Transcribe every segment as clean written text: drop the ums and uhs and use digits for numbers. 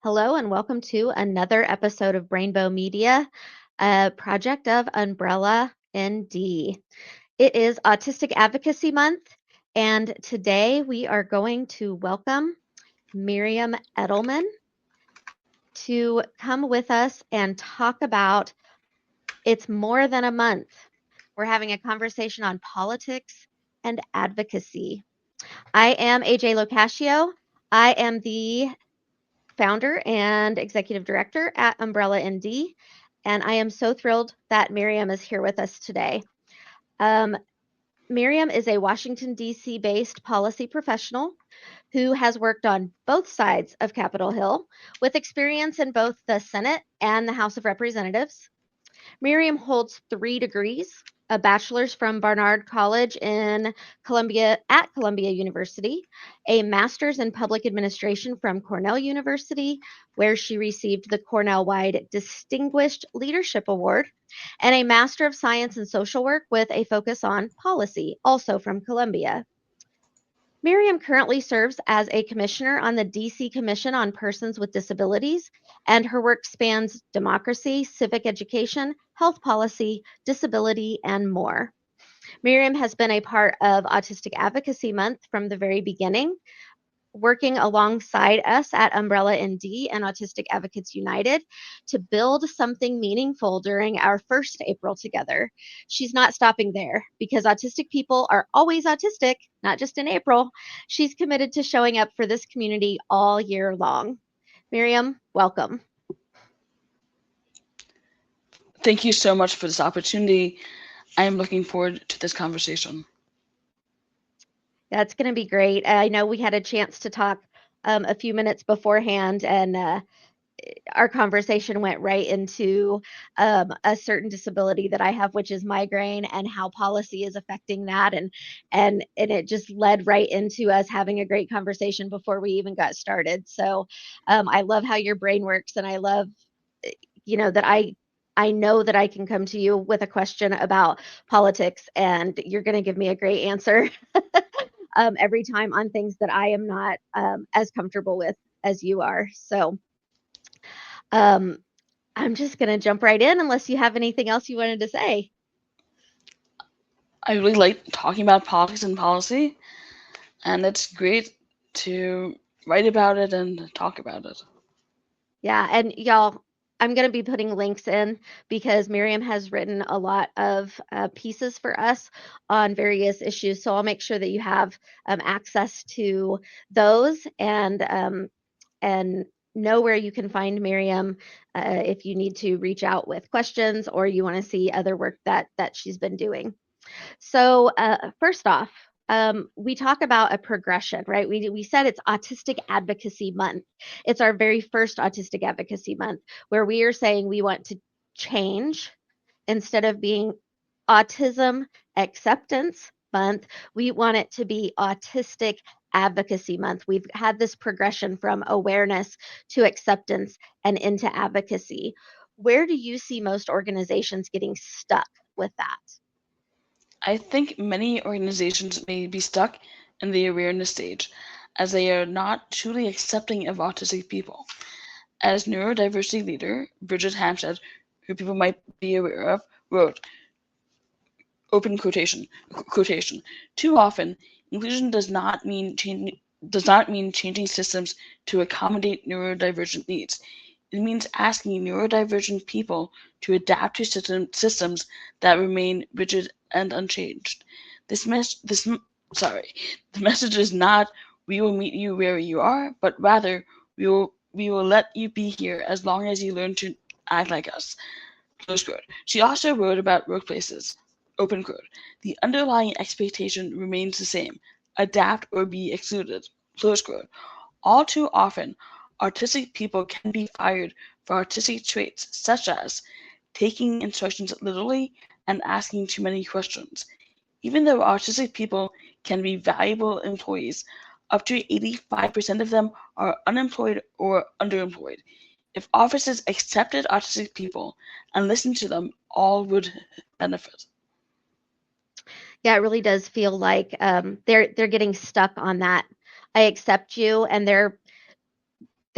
Hello and welcome to another episode of Rainbow Media, a project of Umbrella ND. It is Autistic Advocacy Month, and today we are going to welcome Miriam Edelman to come with us and talk about It's More Than a Month. We're having a conversation on politics and advocacy. I am AJ Locashio. I am the founder and executive director at Umbrella ND, and I am so thrilled that Miriam is here with us today. Miriam is a Washington, D.C. based policy professional who has worked on both sides of Capitol Hill with experience in both the Senate and the House of Representatives. Miriam holds 3 degrees, a bachelor's from Barnard College at Columbia University, a master's in public administration from Cornell University, where she received the Cornell-wide Distinguished Leadership Award, and a Master of Science in Social Work with a focus on policy, also from Columbia. Miriam currently serves as a commissioner on the DC Commission on Persons with Disabilities, and her work spans democracy, civic education, health policy, disability, and more. Miriam has been a part of Autistic Advocacy Month from the very beginning, working alongside us at Umbrella ND and Autistic Advocates United to build something meaningful during our first April together. She's not stopping there because autistic people are always autistic, not just in April. She's committed to showing up for this community all year long. Miriam, welcome. Thank you so much for this opportunity. I am looking forward to this conversation. That's going to be great. I know we had a chance to talk a few minutes beforehand, and our conversation went right into a certain disability that I have, which is migraine, and how policy is affecting that, and it just led right into us having a great conversation before we even got started. So I love how your brain works, and I love, that I know that I can come to you with a question about politics, and you're going to give me a great answer every time on things that I am not as comfortable with as you are. So um, I'm just going to jump right in unless you have anything else you wanted to say. I really like talking about politics and policy, and it's great to write about it and talk about it. Yeah, and y'all, I'm going to be putting links in because Miriam has written a lot of pieces for us on various issues. So I'll make sure that you have access to those and know where you can find Miriam if you need to reach out with questions or you want to see other work that she's been doing. So first off, we talk about a progression, right? We said it's Autistic Advocacy Month. It's our very first Autistic Advocacy Month where we are saying we want to change instead of being Autism Acceptance Month. We want it to be Autistic Advocacy Month. We've had this progression from awareness to acceptance and into advocacy. Where do you see most organizations getting stuck with that? I think many organizations may be stuck in the awareness stage, as they are not truly accepting of autistic people. As neurodiversity leader Bridget Hampstead, who people might be aware of, wrote, open quotation, too often, inclusion does not mean changing systems to accommodate neurodivergent needs. It means asking neurodivergent people to adapt to systems that remain rigid and unchanged. The message is not we will meet you where you are, but rather we will let you be here as long as you learn to act like us. Close quote. She also wrote about workplaces. Open quote. The underlying expectation remains the same: adapt or be excluded. Close quote. All too often, autistic people can be fired for artistic traits such as taking instructions literally and asking too many questions. Even though autistic people can be valuable employees, up to 85% of them are unemployed or underemployed. If offices accepted autistic people and listened to them, all would benefit. Yeah, it really does feel like they're getting stuck on that. I accept you, and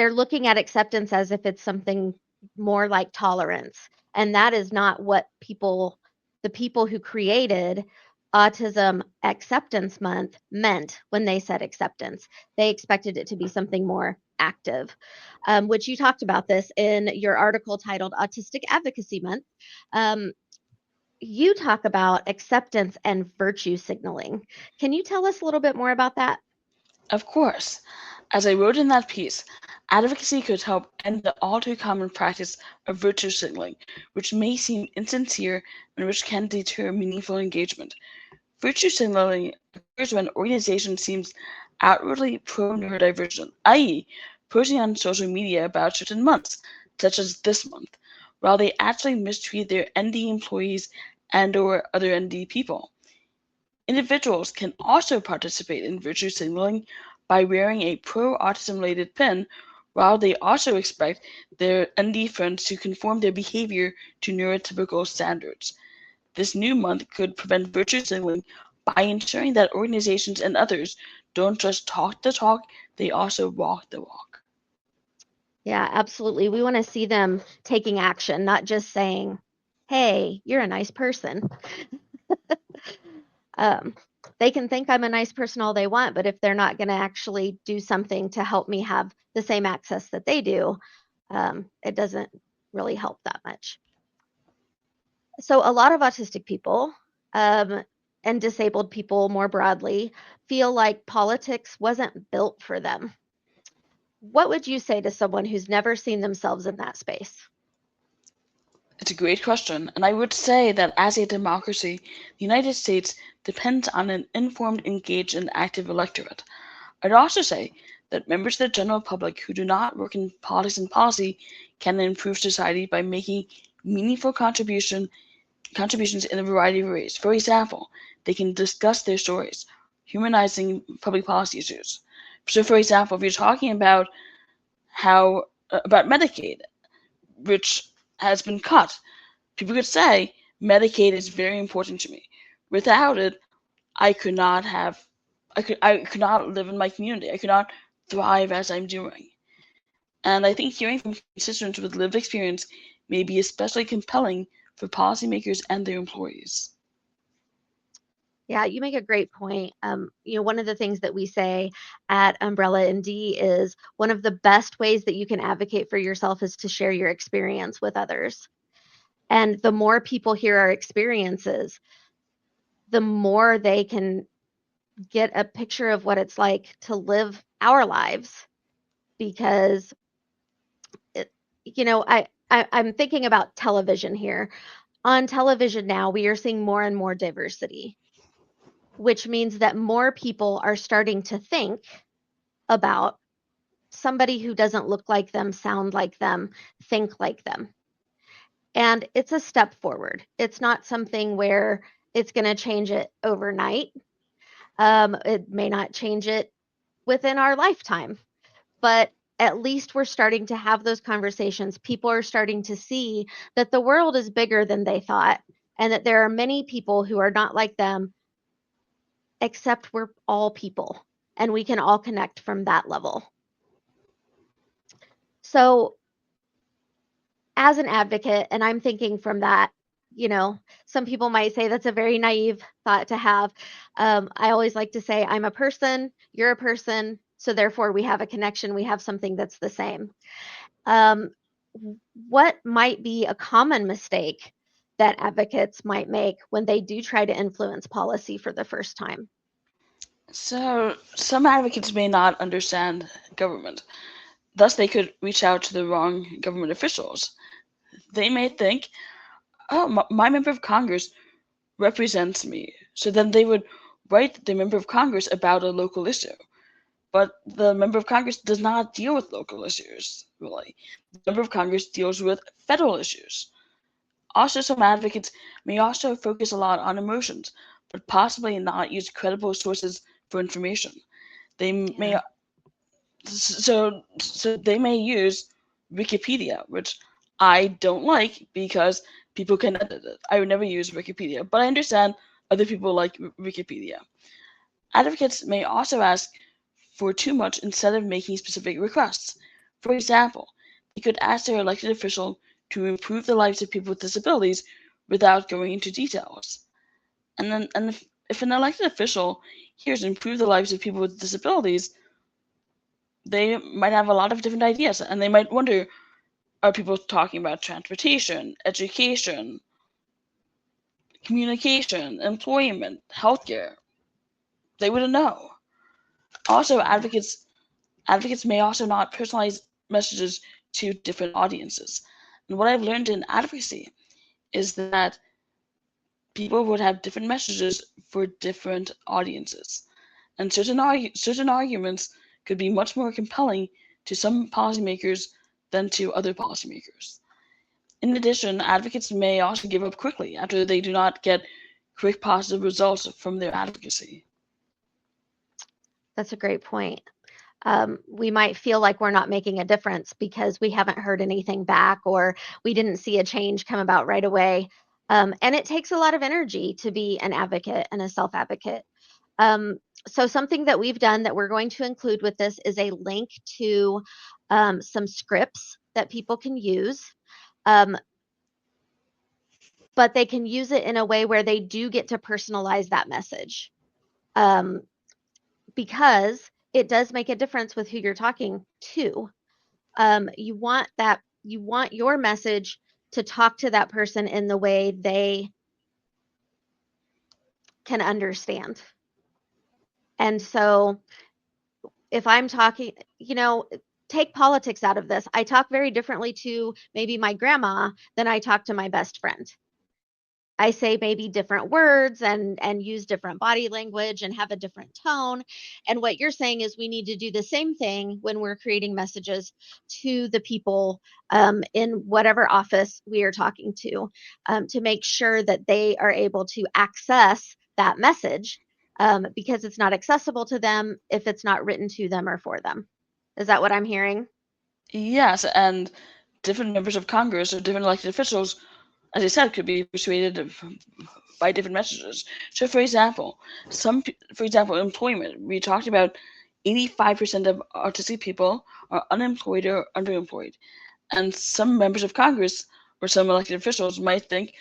they're looking at acceptance as if it's something more like tolerance. And that is not what the people who created Autism Acceptance Month meant when they said acceptance. They expected it to be something more active, which you talked about this in your article titled Autistic Advocacy Month. You talk about acceptance and virtue signaling. Can you tell us a little bit more about that? Of course. As I wrote in that piece, advocacy could help end the all too common practice of virtue signaling, which may seem insincere and which can deter meaningful engagement. Virtue signaling occurs when an organization seems outwardly pro-neurodivergent, i.e., posting on social media about certain months, such as this month, while they actually mistreat their ND employees and/or other ND people. Individuals can also participate in virtue signaling by wearing a pro-autism-related pin, while they also expect their ND friends to conform their behavior to neurotypical standards. This new month could prevent virtue signaling by ensuring that organizations and others don't just talk the talk, they also walk the walk. Yeah, absolutely. We want to see them taking action, not just saying, hey, you're a nice person. um, they can think I'm a nice person all they want, but if they're not going to actually do something to help me have the same access that they do, it doesn't really help that much. So a lot of autistic people and disabled people more broadly feel like politics wasn't built for them. What would you say to someone who's never seen themselves in that space? It's a great question, and I would say that as a democracy, the United States depends on an informed, engaged, and active electorate. I'd also say that members of the general public who do not work in politics and policy can improve society by making meaningful contributions in a variety of ways. For example, they can discuss their stories, humanizing public policy issues. So, for example, if you're talking about about Medicaid, which has been cut, people could say Medicaid is very important to me. Without it, I could not have, I could not live in my community. I could not thrive as I'm doing. And I think hearing from constituents with lived experience may be especially compelling for policymakers and their employees. Yeah, you make a great point. One of the things that we say at Umbrella ND is one of the best ways that you can advocate for yourself is to share your experience with others. And the more people hear our experiences, the more they can get a picture of what it's like to live our lives. Because, I'm thinking about television here. On television now, we are seeing more and more diversity, which means that more people are starting to think about somebody who doesn't look like them, sound like them, think like them. And it's a step forward. It's not something where it's going to change it overnight. It may not change it within our lifetime, but at least we're starting to have those conversations. People are starting to see that the world is bigger than they thought, and that there are many people who are not like them, except we're all people and we can all connect from that level. So, as an advocate, and I'm thinking from that, some people might say that's a very naive thought to have. I always like to say, I'm a person, you're a person, so therefore we have a connection, we have something that's the same. What might be a common mistake that advocates might make when they do try to influence policy for the first time? So, some advocates may not understand government. Thus, they could reach out to the wrong government officials. They may think, oh, my member of Congress represents me. So then they would write the member of Congress about a local issue. But the member of Congress does not deal with local issues, really. The member of Congress deals with federal issues. Also, some advocates may also focus a lot on emotions, but possibly not use credible sources for information. They may so they may use Wikipedia, which I don't like because people can edit it. I would never use Wikipedia, but I understand other people like Wikipedia. Advocates may also ask for too much instead of making specific requests. For example, they could ask their elected official to improve the lives of people with disabilities without going into details. And if an elected official hears improve the lives of people with disabilities, they might have a lot of different ideas, and they might wonder, are people talking about transportation, education, communication, employment, healthcare? They wouldn't know. Also, advocates may also not personalize messages to different audiences. And what I've learned in advocacy is that people would have different messages for different audiences. And certain arguments could be much more compelling to some policymakers than to other policymakers. In addition, advocates may also give up quickly after they do not get quick positive results from their advocacy. That's a great point. We might feel like we're not making a difference because we haven't heard anything back or we didn't see a change come about right away. And it takes a lot of energy to be an advocate and a self-advocate. So something that we've done that we're going to include with this is a link to some scripts that people can use. But they can use it in a way where they do get to personalize that message. Because it does make a difference with who you're talking to. You want your message to talk to that person in the way they can understand. And so if I'm talking, take politics out of this. I talk very differently to maybe my grandma than I talk to my best friend. I say maybe different words and use different body language and have a different tone. And what you're saying is we need to do the same thing when we're creating messages to the people in whatever office we are talking to make sure that they are able to access that message because it's not accessible to them if it's not written to them or for them. Is that what I'm hearing? Yes, and different members of Congress or different elected officials, as I said, could be persuaded by different messages. So, for example, employment. We talked about 85% of autistic people are unemployed or underemployed, and some members of Congress or some elected officials might think,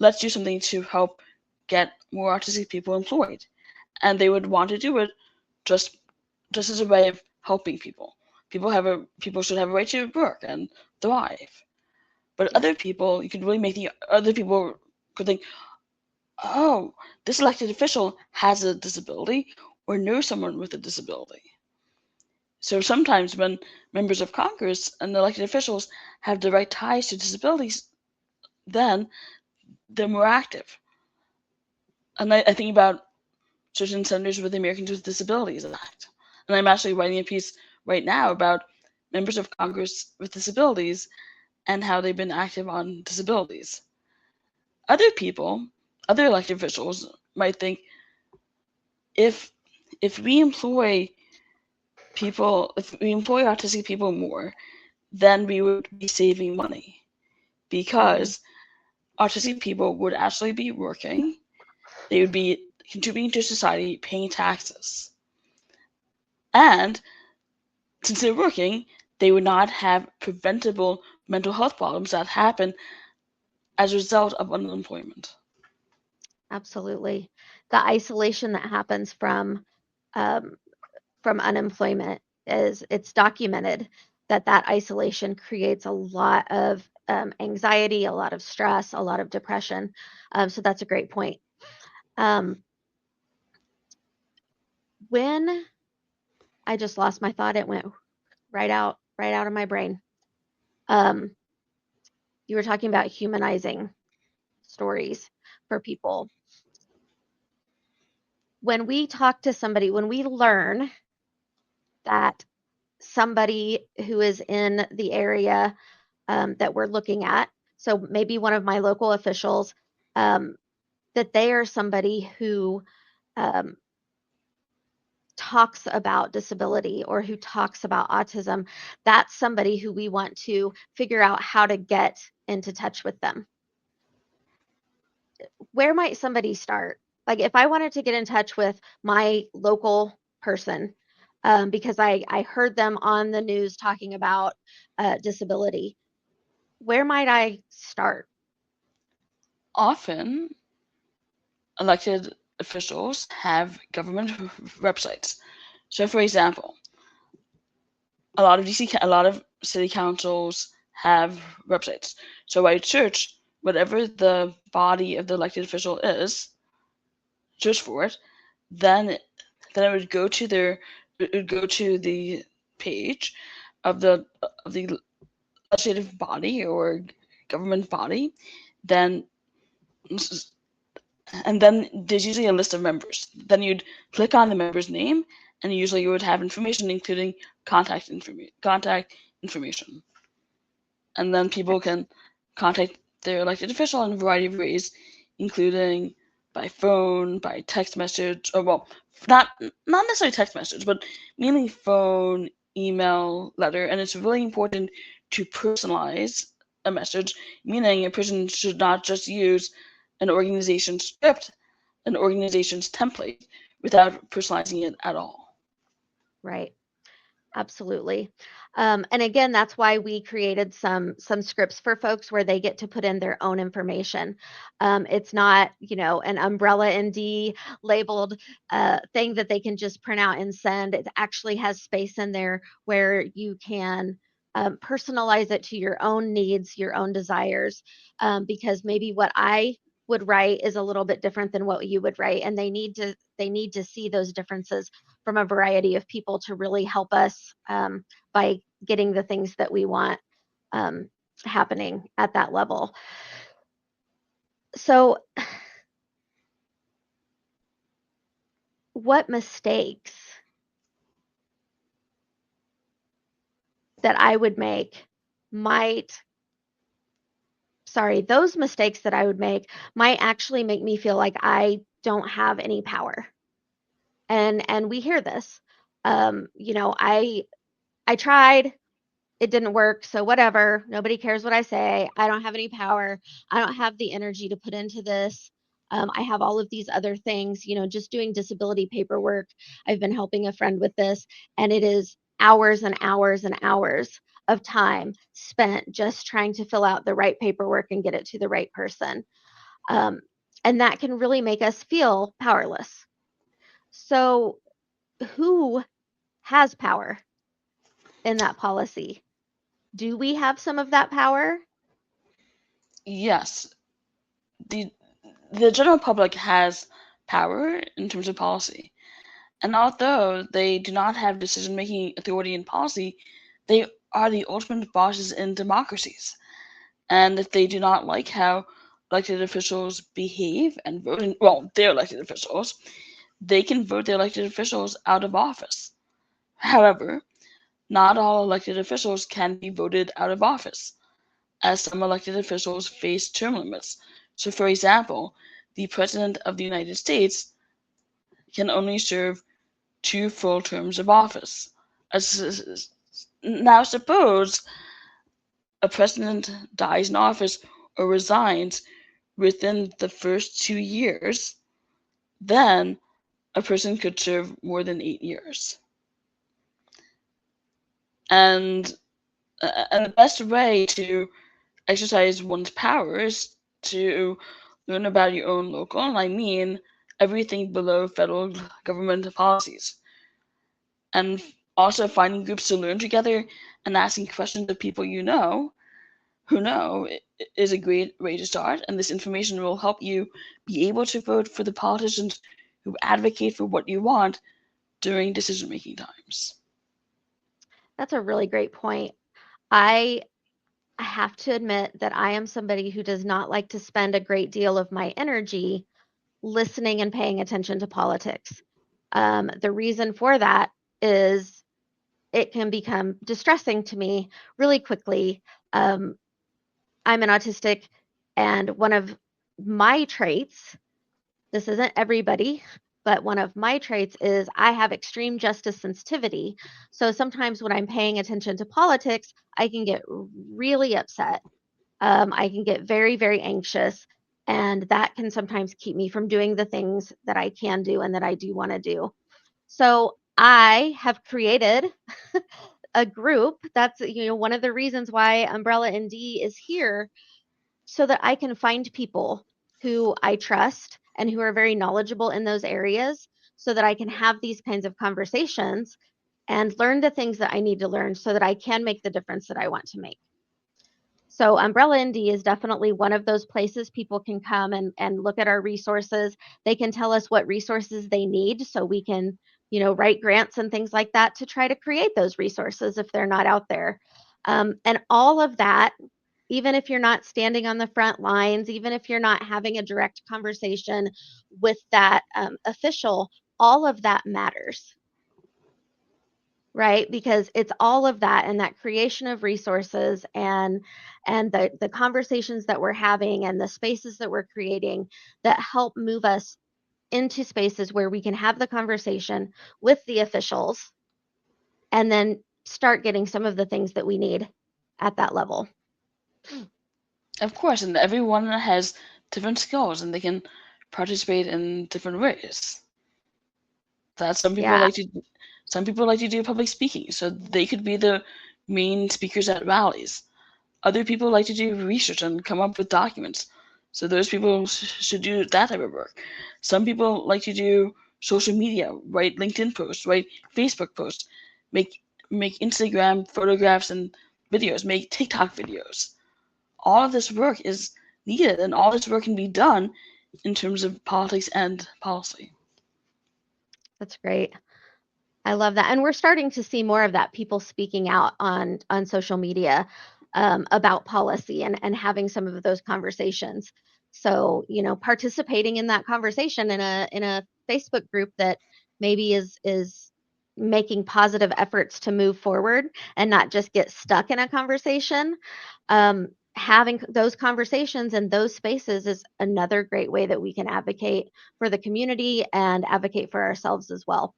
let's do something to help get more autistic people employed, and they would want to do it just as a way of helping people. People should have a right to work and thrive. But Yeah. other people, you could really make the other people could think, oh, this elected official has a disability or knows someone with a disability. So sometimes when members of Congress and elected officials have direct ties to disabilities, then they're more active. And I think about certain senators with the Americans with Disabilities Act. And I'm actually writing a piece right now about members of Congress with disabilities and how they've been active on disabilities. Other people, other elected officials might think if we employ autistic people more, then we would be saving money because autistic people would actually be working, they would be contributing to society, paying taxes. And since they're working, they would not have preventable mental health problems that happen as a result of unemployment. Absolutely. The isolation that happens um, from unemployment it's documented that isolation creates a lot of anxiety, a lot of stress, a lot of depression. So that's a great point. Um, when I just lost my thought, it went right out of my brain. Um, you were talking about humanizing stories for people. When we talk to somebody, when we learn that somebody who is in the area that we're looking at, so maybe one of my local officials, um, that they are somebody who um, talks about disability or who talks about autism, that's somebody who we want to figure out how to get into touch with them. Where might somebody start? Like if I wanted to get in touch with my local person, because I heard them on the news talking about disability. Where might I start? Often, elected officials have government websites. So, for example, a lot of city councils have websites. So I search whatever the body of the elected official is, search for it, then it would go to the page of the legislative body or government body, then and then there's usually a list of members. Then you'd click on the member's name, and usually you would have information, including contact information. And then people can contact their elected official in a variety of ways, including by phone, by text message, or well, not necessarily text message, but mainly phone, email, letter. And it's really important to personalize a message, meaning a person should not just use an organization's script, an organization's template, without personalizing it at all. Right. Absolutely. And again, that's why we created some scripts for folks where they get to put in their own information. It's not, an umbrella ND labeled thing that they can just print out and send. It actually has space in there where you can personalize it to your own needs, your own desires, because maybe what I would write is a little bit different than what you would write, and they need to see those differences from a variety of people to really help us by getting the things that we want happening at that level. So, what mistakes that I would make those mistakes that I would make might actually make me feel like I don't have any power. And we hear this. I tried, it didn't work, so whatever. Nobody cares what I say. I don't have any power. I don't have the energy to put into this. I have all of these other things, just doing disability paperwork. I've been helping a friend with this, and it is hours and hours and hours of time spent just trying to fill out the right paperwork and get it to the right person. And that can really make us feel powerless. So, who has power in that policy? Do we have some of that power? Yes, the general public has power in terms of policy. And although they do not have decision-making authority in policy, they are the ultimate bosses in democracies. And if they do not like how elected officials behave and vote, their elected officials, they can vote their elected officials out of office. However, not all elected officials can be voted out of office, as some elected officials face term limits. So, for example, the President of the United States can only serve 2 full terms of office. Now, suppose a president dies in office or resigns within the first 2 years, then a person could serve more than 8 years. And the best way to exercise one's power is to learn about your own local, and I mean everything below federal government policies. And also finding groups to learn together and asking questions of people who know is a great way to start. And this information will help you be able to vote for the politicians who advocate for what you want during decision-making times. That's a really great point. I have to admit that I am somebody who does not like to spend a great deal of my energy listening and paying attention to politics. The reason for that is it can become distressing to me really quickly. I'm an autistic, and one of my traits, this isn't everybody, but one of my traits is I have extreme justice sensitivity. So sometimes when I'm paying attention to politics, I can get really upset. I can get very, very anxious. And that can sometimes keep me from doing the things that I can do and that I do want to do. So I have created a group. That's, one of the reasons why Umbrella ND is here, so that I can find people who I trust and who are very knowledgeable in those areas, so that I can have these kinds of conversations and learn the things that I need to learn so that I can make the difference that I want to make. So Umbrella ND is definitely one of those places people can come and look at our resources. They can tell us what resources they need so we can, write grants and things like that to try to create those resources if they're not out there. And all of that, even if you're not standing on the front lines, even if you're not having a direct conversation with that official, all of that matters, right? Because it's all of that and that creation of resources and the conversations that we're having and the spaces that we're creating that help move us into spaces where we can have the conversation with the officials and then start getting some of the things that we need at that level. Of course, and everyone has different skills and they can participate in different ways. That some people Yeah. like to do public speaking, so they could be the main speakers at rallies. Other people like to do research and come up with documents, so those people should do that type of work. Some people like to do social media, write LinkedIn posts, write Facebook posts, make Instagram photographs and videos, make TikTok videos. All of this work is needed, and all this work can be done in terms of politics and policy. That's great. I love that. And we're starting to see more of that, people speaking out on social media about policy and having some of those conversations. So, participating in that conversation in a Facebook group that maybe is making positive efforts to move forward and not just get stuck in a conversation. Having those conversations in those spaces is another great way that we can advocate for the community and advocate for ourselves as well.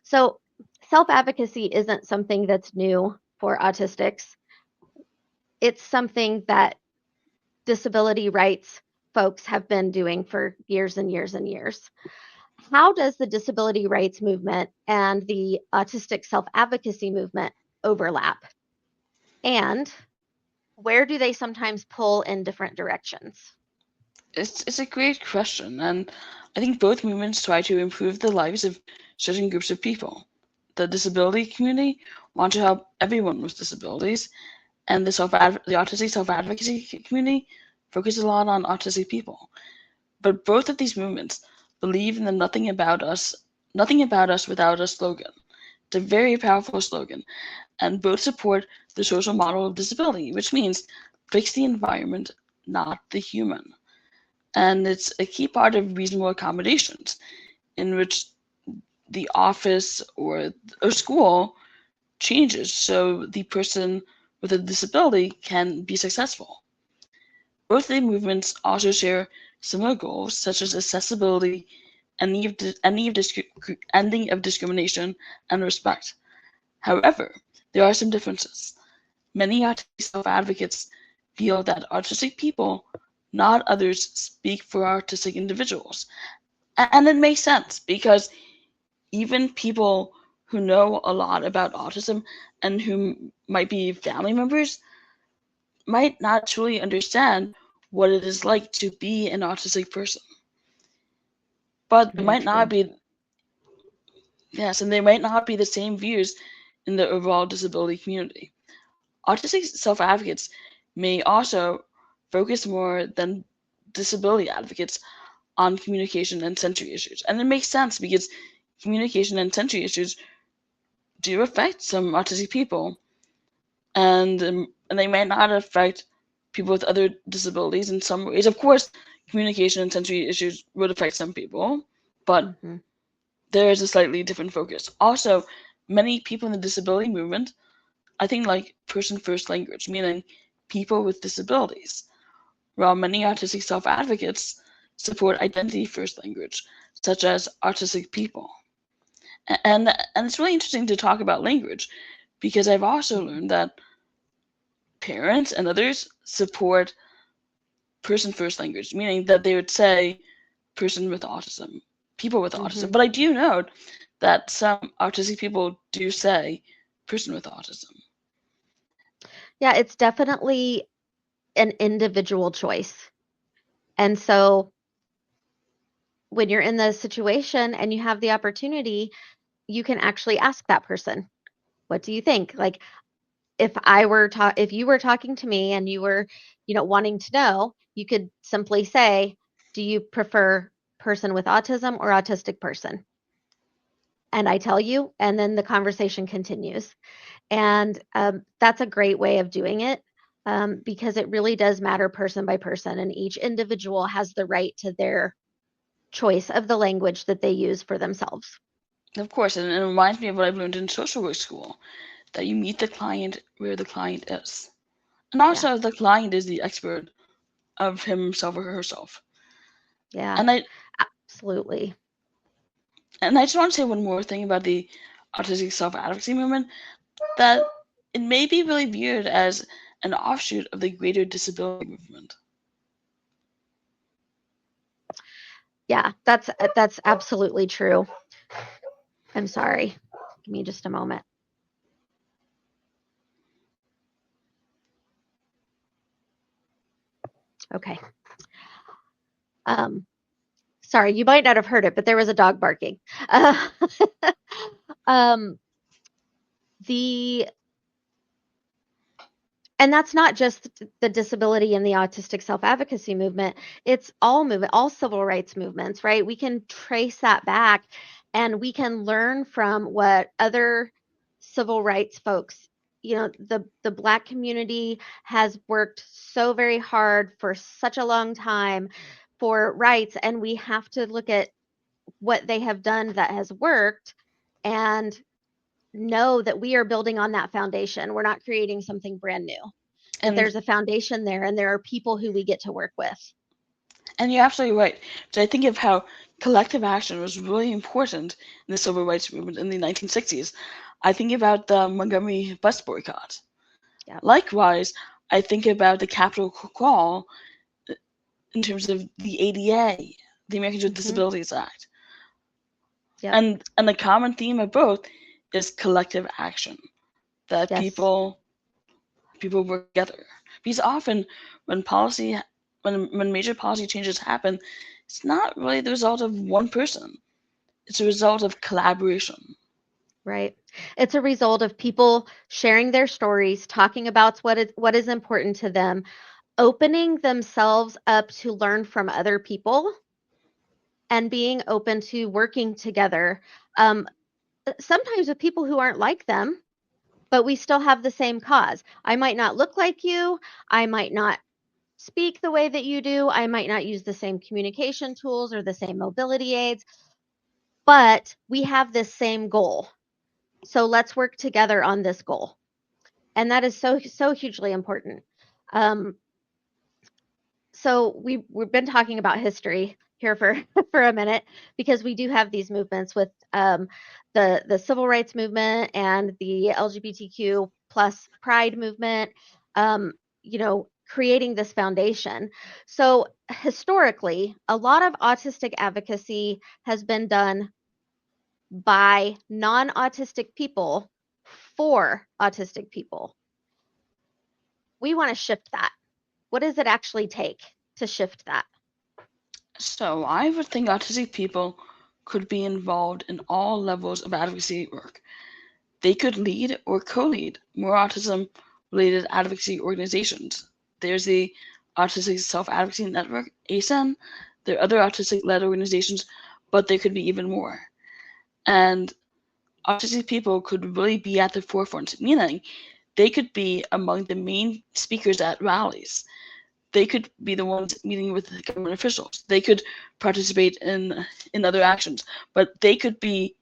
So, self-advocacy isn't something that's new for autistics. It's something that disability rights folks have been doing for years and years and years. How does the disability rights movement and the autistic self-advocacy movement overlap? And where do they sometimes pull in different directions? It's a great question, and I think both movements try to improve the lives of certain groups of people. The disability community wants to help everyone with disabilities, and the autistic self-advocacy community focuses a lot on autistic people. But both of these movements believe in the nothing about us without us slogan. It's a very powerful slogan, and both support the social model of disability, which means fix the environment, not the human. And it's a key part of reasonable accommodations, in which the office or a school changes so the person with a disability can be successful. Both the movements also share similar goals, such as accessibility, ending of discrimination, and respect. However, there are some differences. Many autistic self-advocates feel that autistic people, not others, speak for autistic individuals. And it makes sense because even people who know a lot about autism and who might be family members might not truly understand what it is like to be an autistic person. But it Very might not true. be, yes, and there might not be the same views in the overall disability community. Autistic self-advocates may also focus more than disability advocates on communication and sensory issues. And it makes sense because communication and sensory issues do affect some autistic people, and they might not affect people with other disabilities in some ways. Of course, communication and sensory issues would affect some people, but Mm-hmm. there is a slightly different focus. Also, many people in the disability movement, I think, like person-first language, meaning people with disabilities, while many autistic self-advocates support identity-first language, such as autistic people. And it's really interesting to talk about language because I've also learned that parents and others support person-first language, meaning that they would say person with autism, people with autism. Mm-hmm. But I do note that some autistic people do say person with autism. Yeah, it's definitely an individual choice. And so when you're in the situation and you have the opportunity, you can actually ask that person, what do you think? Like if you were talking to me and you were, wanting to know, you could simply say, do you prefer person with autism or autistic person? And I tell you, and then the conversation continues. And that's a great way of doing it, because it really does matter person by person, and each individual has the right to their choice of the language that they use for themselves. Of course, and it reminds me of what I've learned in social work school, that you meet the client where the client is. And Yeah. also the client is the expert of himself or herself. Yeah, And I absolutely. just want to say one more thing about the autistic self-advocacy movement, that it may be really viewed as an offshoot of the greater disability movement. Yeah, that's absolutely true. I'm sorry. Give me just a moment. Okay. Um, Sorry, you might not have heard it, but there was a dog barking. Uh, um, the and that's not just the disability and the autistic self-advocacy movement. It's all civil rights movements, right? We can trace that back, and we can learn from what other civil rights folks, the Black community has worked so very hard for such a long time for rights, and we have to look at what they have done that has worked and know that we are building on that foundation. We're not creating something brand new, that And there's a foundation there and there are people who we get to work with. and you're absolutely right. So I think of how collective action was really important in the civil rights movement in the 1960s. I think about the Montgomery bus boycott. Yep. Likewise, I think about the Capitol crawl in terms of the ADA, the Americans with Disabilities Act. Yep. And the common theme of both is collective action, that Yes. people work together. Because often when major policy changes happen, it's not really the result of one person. It's a result of collaboration. Right. It's a result of people sharing their stories, talking about what is important to them, opening themselves up to learn from other people, and being open to working together. Sometimes with people who aren't like them, but we still have the same cause. I might not look like you. I might not speak the way that you do. I might not use the same communication tools or the same mobility aids, but we have this same goal. So let's work together on this goal. And that is so hugely important. Um, so we've been talking about history here for for a minute, because we do have these movements with the civil rights movement and the LGBTQ plus pride movement, creating this foundation. So historically, a lot of autistic advocacy has been done by non-autistic people for autistic people. We want to shift that. What does it actually take to shift that? So I would think autistic people could be involved in all levels of advocacy work. They could lead or co-lead more autism-related advocacy organizations. There's the Autistic Self-Advocacy Network, ASEN. There are other autistic-led organizations, but there could be even more. And autistic people could really be at the forefront, meaning they could be among the main speakers at rallies. They could be the ones meeting with government officials. They could participate in other actions, but they could be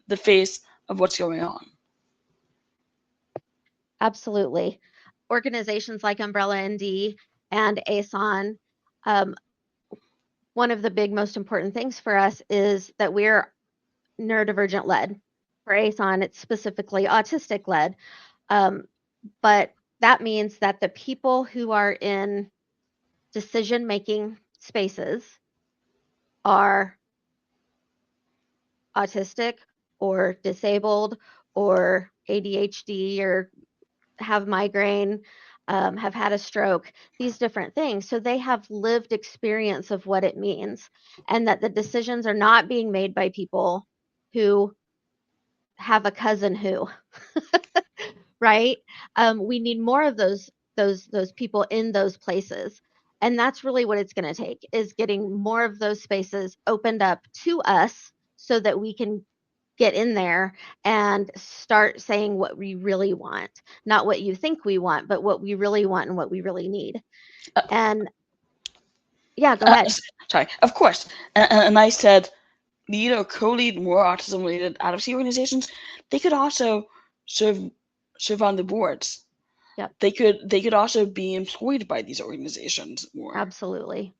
the face of what's going on. Absolutely. Organizations like Umbrella ND and ASON, um, one of the big, most important things for us is that we're neurodivergent led. For ASON, it's specifically autistic led. But that means that the people who are in decision making spaces are autistic or disabled or ADHD or have migraine, have had a stroke, these different things. So they have lived experience of what it means, and that the decisions are not being made by people who have a cousin who, right? We need more of those people in those places. And that's really what it's going to take, is getting more of those spaces opened up to us so that we can get in there and start saying what we really want, not what you think we want, but what we really want and what we really need. Uh, And yeah, go ahead. Sorry, of course. And I said lead or co-lead more autism-related advocacy organizations. They could also serve on the boards. Yep. They could also be employed by these organizations more. Absolutely.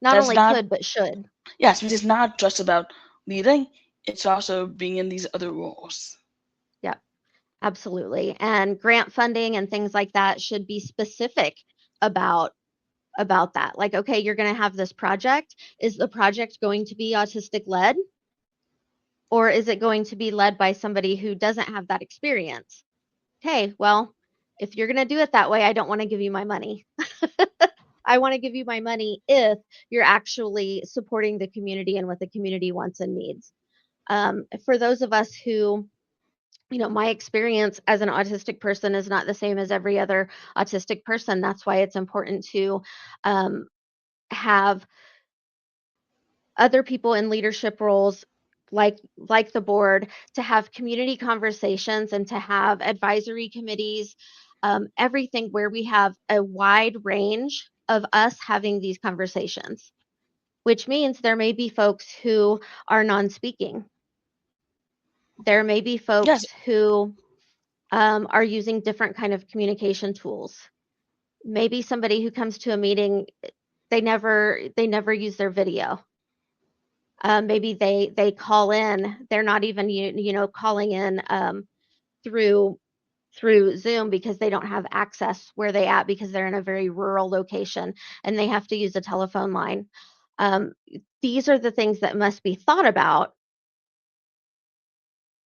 Not That's only not, could, but should. yes, it's not just about leading, it's also being in these other roles. Yep. Absolutely. And grant funding and things like that should be specific about that. Like, okay, you're going to have this project. Is the project going to be autistic led? Or is it going to be led by somebody who doesn't have that experience? Okay, well, if you're going to do it that way, I don't want to give you my money. I want to give you my money if you're actually supporting the community and what the community wants and needs. For those of us who, my experience as an autistic person is not the same as every other autistic person. That's why it's important to have other people in leadership roles like the board, to have community conversations and to have advisory committees, everything where we have a wide range of us having these conversations, which means there may be folks who are non-speaking. There may be folks Yes, who are using different kind of communication tools. Maybe somebody who comes to a meeting, they never use their video. Maybe they call in. They're not even calling in through Zoom because they don't have access where they at, because they're in a very rural location and they have to use a telephone line. These are the things that must be thought about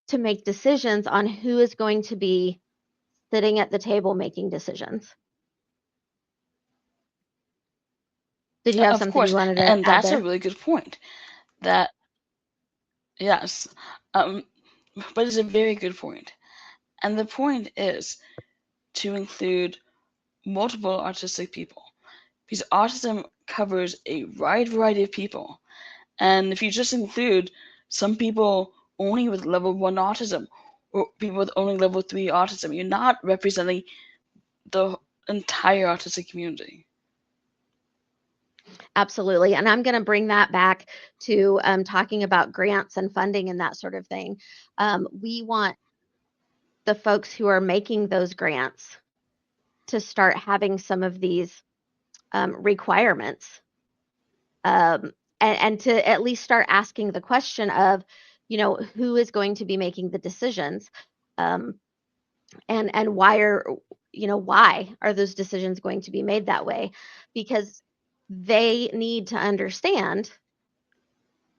to make decisions on who is going to be sitting at the table making decisions. Did you have of something you course. wanted to And add that's a there? really good point. That, yes, but it's a very good point. And the point is to include multiple autistic people, because autism covers a wide variety of people. And if you just include some people only with level 1 autism or people with only level 3 autism, you're not representing the entire autistic community. Absolutely. And I'm going to bring that back to talking about grants and funding and that sort of thing. We want the folks who are making those grants to start having some of these requirements, and to at least start asking the question of, who is going to be making the decisions, and why are those decisions going to be made that way? Because they need to understand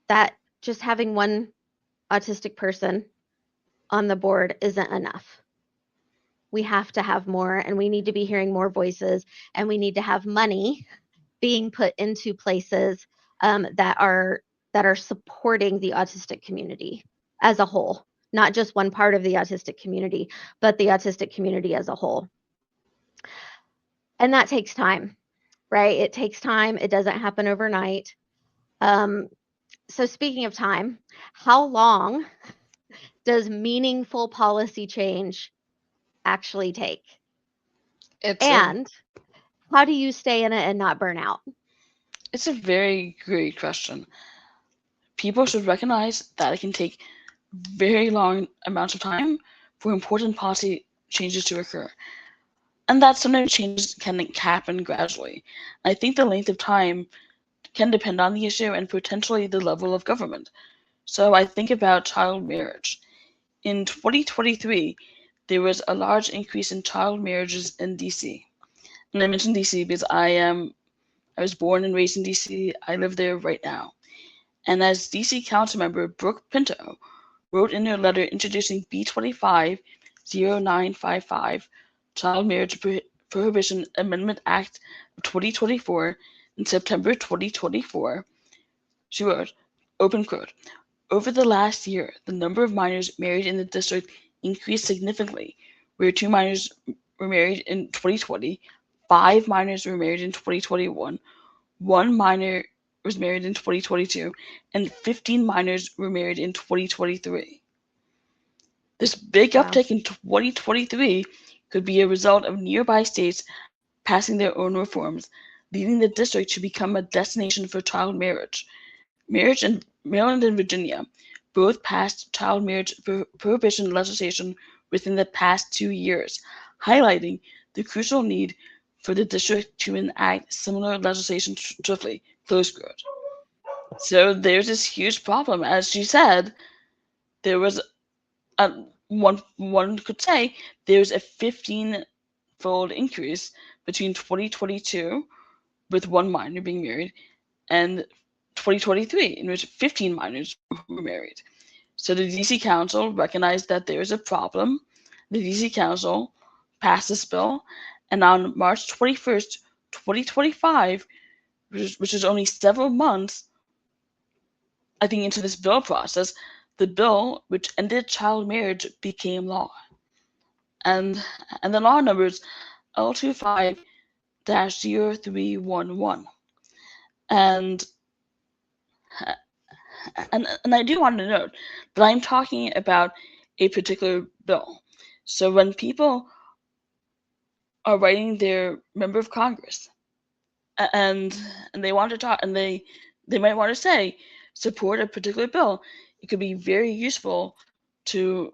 that just having one autistic person on the board isn't enough. We have to have more, and we need to be hearing more voices, and we need to have money being put into places that are supporting the autistic community as a whole, not just one part of the autistic community, but the autistic community as a whole. And that takes time, right? It takes time. It doesn't happen overnight. So speaking of time, how long does meaningful policy change actually take? And how do you stay in it and not burn out? It's a very great question. People should recognize that it can take very long amounts of time for important policy changes to occur, and that sometimes changes can happen gradually. I think the length of time can depend on the issue and potentially the level of government. So I think about child marriage. In 2023, there was a large increase in child marriages in DC. And I mentioned DC because I was born and raised in DC. I live there right now. And as DC Council member Brooke Pinto, wrote in their letter introducing B-25-0955, Child Marriage Prohibition Amendment Act of 2024, in September 2024, she wrote, open quote, over the last year, the number of minors married in the district increased significantly, where 2 minors were married in 2020, 5 minors were married in 2021, 1 minor was married in 2022, and 15 minors were married in 2023. This big Wow. uptick in 2023 could be a result of nearby states passing their own reforms, leading the district to become a destination for child marriage. Marriage in Maryland and Virginia both passed child marriage prohibition legislation within the past 2 years, highlighting the crucial need for the district to enact similar legislation swiftly. Close quote. So there's this huge problem. As she said, there was one could say there's a 15-fold increase between 2022, with 1 minor being married, and 2023, in which 15 minors were married. So the DC Council recognized that there is a problem. The DC Council passed this bill, and on March 21st, 2025, which is only several months, I think, into this bill process, the bill which ended child marriage became law. And the law number is L25-0311. And I do want to note that I'm talking about a particular bill. So when people are writing their member of Congress and they want to talk, and they might want to say support a particular bill, it could be very useful to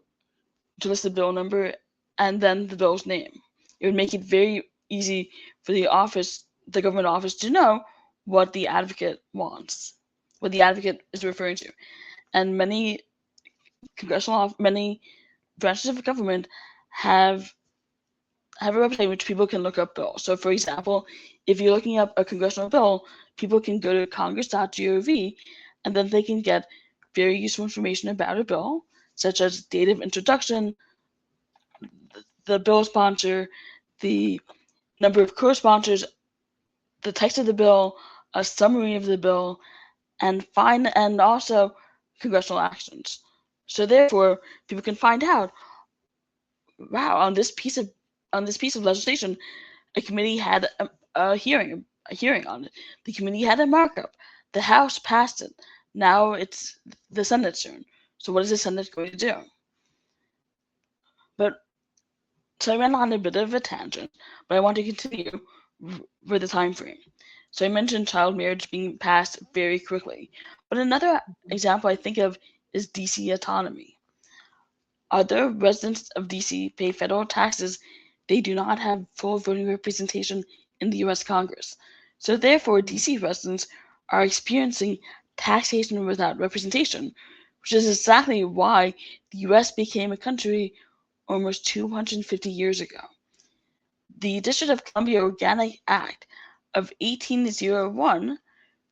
list the bill number and then the bill's name. It would make it very easy for the government office, to know what the advocate wants, what the advocate is referring to. And many branches of government have a website in which people can look up bills. So, for example, if you're looking up a congressional bill, people can go to congress.gov, and then they can get very useful information about a bill, such as date of introduction, the bill sponsor, the number of co-sponsors, the text of the bill, a summary of the bill, and also congressional actions. So therefore, people can find out, wow, on this piece of legislation, a committee had a hearing on it. The committee had a markup. The House passed it. Now it's the Senate's turn. So what is the Senate going to do? But so I went on a bit of a tangent, but I want to continue with the time frame. So I mentioned child marriage being passed very quickly. But another example I think of is DC autonomy. Although residents of DC pay federal taxes, they do not have full voting representation in the US Congress. So therefore, DC residents are experiencing taxation without representation, which is exactly why the US became a country almost 250 years ago. The District of Columbia Organic Act of 1801,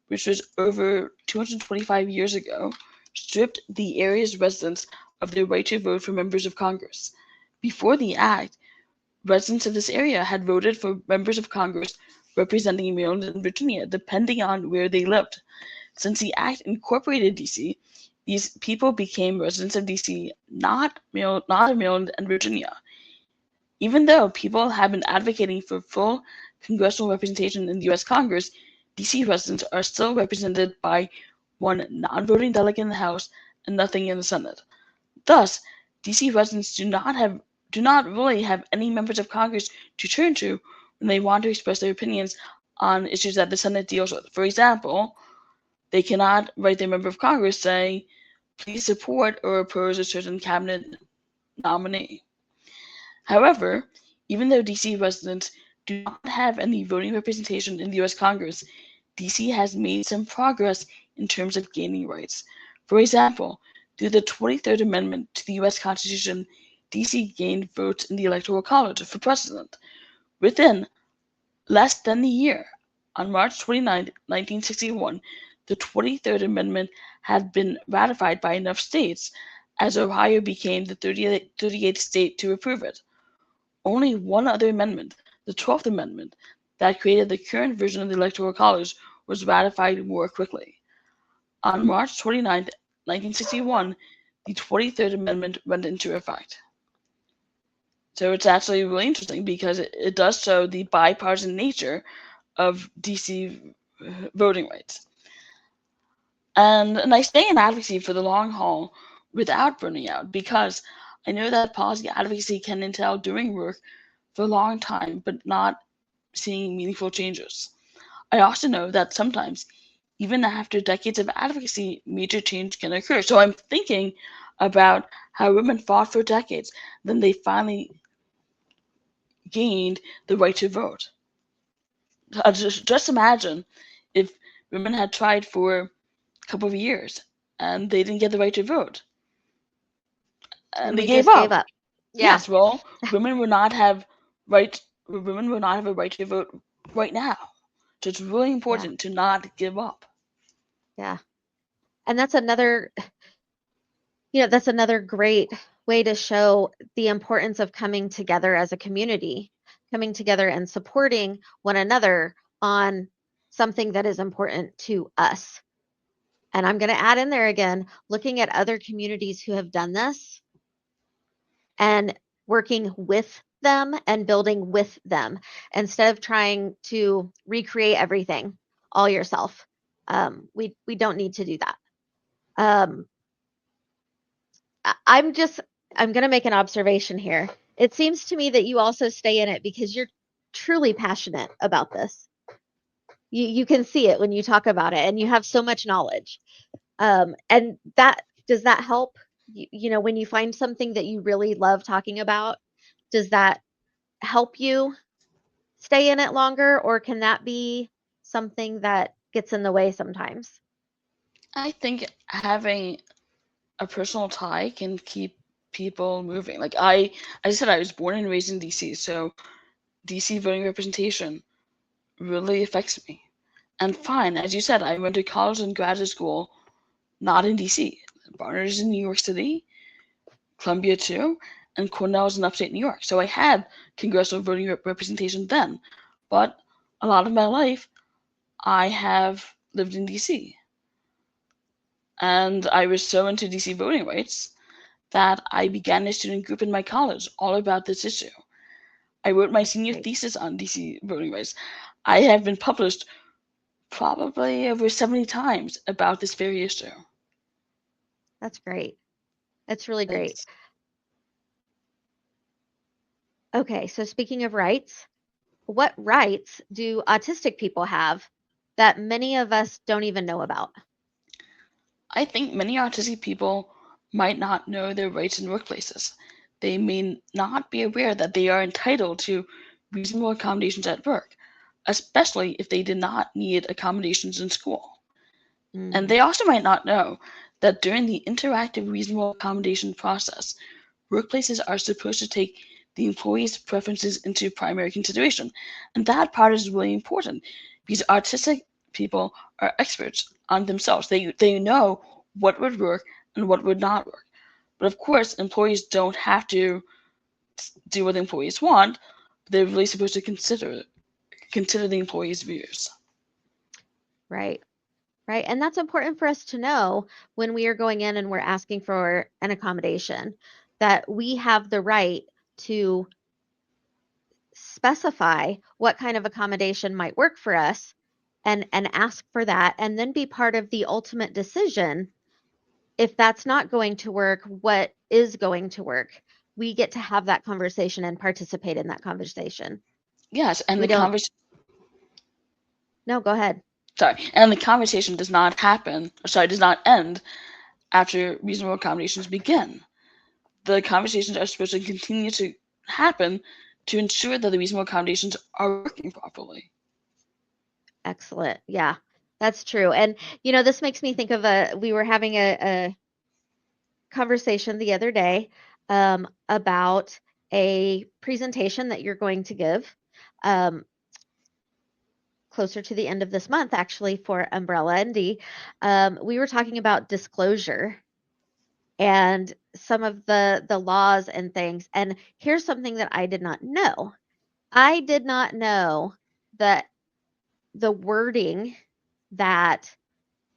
which was over 225 years ago, stripped the area's residents of their right to vote for members of Congress. Before the act, residents of this area had voted for members of Congress representing Maryland and Virginia, depending on where they lived. Since the act incorporated DC, these people became residents of DC, not of Maryland and Virginia. Even though people have been advocating for full congressional representation in the U.S. Congress, DC residents are still represented by one non-voting delegate in the House and nothing in the Senate. Thus, DC residents do not really have any members of Congress to turn to when they want to express their opinions on issues that the Senate deals with. For example, they cannot write their member of Congress saying, please support or oppose a certain cabinet nominee. However, even though DC residents do not have any voting representation in the US Congress, DC has made some progress in terms of gaining rights. For example, through the 23rd Amendment to the US Constitution, DC gained votes in the Electoral College for president. Within less than a year, on March 29, 1961, the 23rd Amendment had been ratified by enough states as Ohio became the 38th state to approve it. Only one other amendment, the 12th Amendment, that created the current version of the Electoral College, was ratified more quickly. On March 29, 1961, the 23rd Amendment went into effect. So it's actually really interesting because it does show the bipartisan nature of DC voting rights. And I stay in advocacy for the long haul without burning out because I know that policy advocacy can entail doing work for a long time but not seeing meaningful changes. I also know that sometimes, even after decades of advocacy, major change can occur. So I'm thinking about how women fought for decades, then they finally gained the right to vote. Just imagine if women had tried for a couple of years and they didn't get the right to vote and And they we gave just gave up. up. Yeah. Yes, well, women would not have women would not have a right to vote right now. So it's really Yeah. important to not give up. Yeah. And that's another, that's another great way to show the importance of coming together as a community, coming together and supporting one another on something that is important to us. And I'm going to add in there again, looking at other communities who have done this and working with them and building with them instead of trying to recreate everything all yourself. We don't need to do that. Um, I'm going to make an observation here. It seems to me that you also stay in it because you're truly passionate about this. You can see it when you talk about it, and you have so much knowledge. And that does that help? When you find something that you really love talking about, does that help you stay in it longer, or can that be something that gets in the way sometimes? I think having a personal tie can keep people moving. Like I said, I was born and raised in DC, so DC voting representation really affects me. And fine, as you said, I went to college and graduate school not in DC. Barnard is in New York City, Columbia too, and Cornell is in upstate New York. So I had congressional voting representation then. But a lot of my life, I have lived in DC. And I was so into DC voting rights that I began a student group in my college all about this issue. I wrote my senior Right. thesis on DC voting rights. I have been published probably over 70 times about this very issue. That's great. That's really great. Thanks. Okay, so speaking of rights, what rights do autistic people have that many of us don't even know about? I think many autistic people might not know their rights in workplaces. They may not be aware that they are entitled to reasonable accommodations at work, especially if they did not need accommodations in school. And Mm, they also might not know that during the interactive reasonable accommodation process, workplaces are supposed to take the employee's preferences into primary consideration. And that part is really important because autistic people are experts on themselves. They know what would work and what would not work. But of course, employees don't have to do what the employees want. They're really supposed to consider the employee's views. right, right. And that's important for us to know when we are going in and we're asking for an accommodation, that we have the right to specify what kind of accommodation might work for us and ask for that and then be part of the ultimate decision. If that's not going to work, what is going to work? We get to have that conversation and participate in that conversation. Yes, and We the don't, conversation no, go ahead. does not happen, does not end after reasonable accommodations begin. The conversations are supposed to continue to happen to ensure that the reasonable accommodations are working properly. Excellent. Yeah, that's true. And, this makes me think of we were having a conversation the other day about a presentation that you're going to give um, closer to the end of this month, actually, for Umbrella ND. We were talking about disclosure and some of the laws and things. And here's something that I did not know. I did not know that the wording that